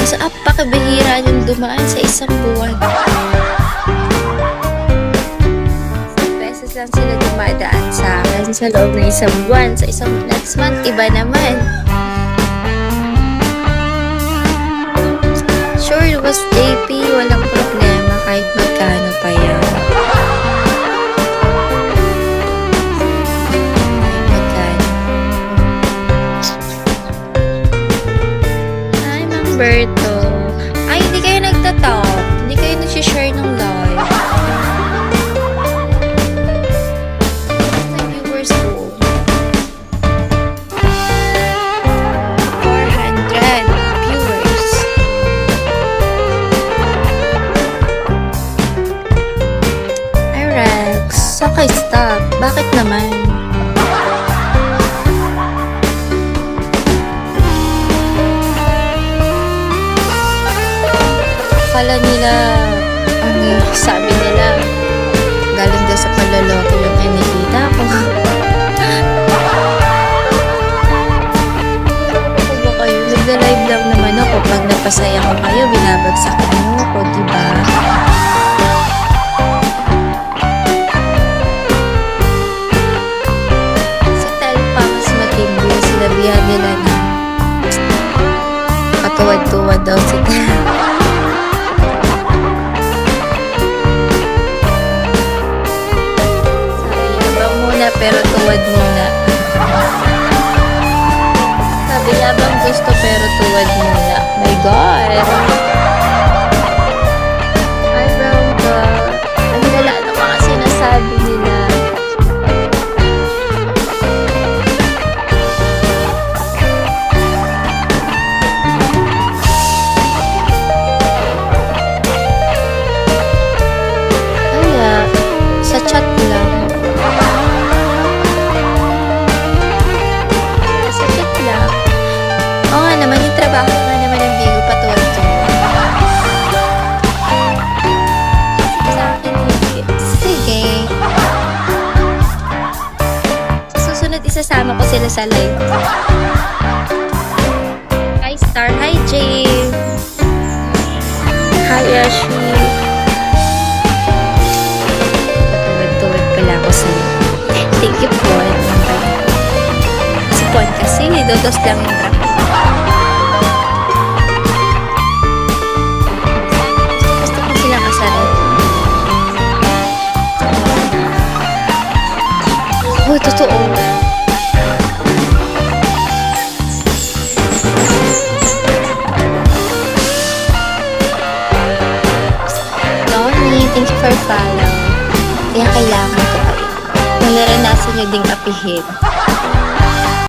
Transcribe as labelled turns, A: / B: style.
A: Mas apakabihira yung dumaan sa isang buwan. Beses lang sila dumadaan sa akin sa loob ng isang buwan. Sa isang next month, iba naman. Sure, it was JP. Walang problema kahit magkano pa yan. Berto. Ay, hindi kayo nagtatalk. Hindi kayo nag-share ng live. Sa viewers ko. 400 viewers. Ay, Rex. Okay, stop. Bakit naman? Akala nila, ang sabi nila, galing daw sa panloloko yung nakikita ko. Kung ba kayo, nagda-live lang naman ako. Pag napasaya ko kayo, binabagsak niyo ako, diba? Sa Telpa, mas matindi. Sinabihan nila na katuwad-tuwad daw si Telpa. Pero tuwad muna. Sabi yabang gusto pero tuwad muna. My God! Ay, brown ka. Ang dala na mga sinasabi nila. Kaya, sa chat lang. Trabaho nga naman ng Bigo patuwad-tuwad. Sa akin, sige. Susunod, isasama ko sila sa live. Hi, Star. Hi, Jay. Hi, Ashley. Patuwad-tuwad pala ako sa'yo. Thank you, Pon. Si Pon kasi, dodos lang yung trap. Oh, totoo. Tony, thank you for follow. Kaya kailangan ko kayo. Naranasan niyo ding apihin.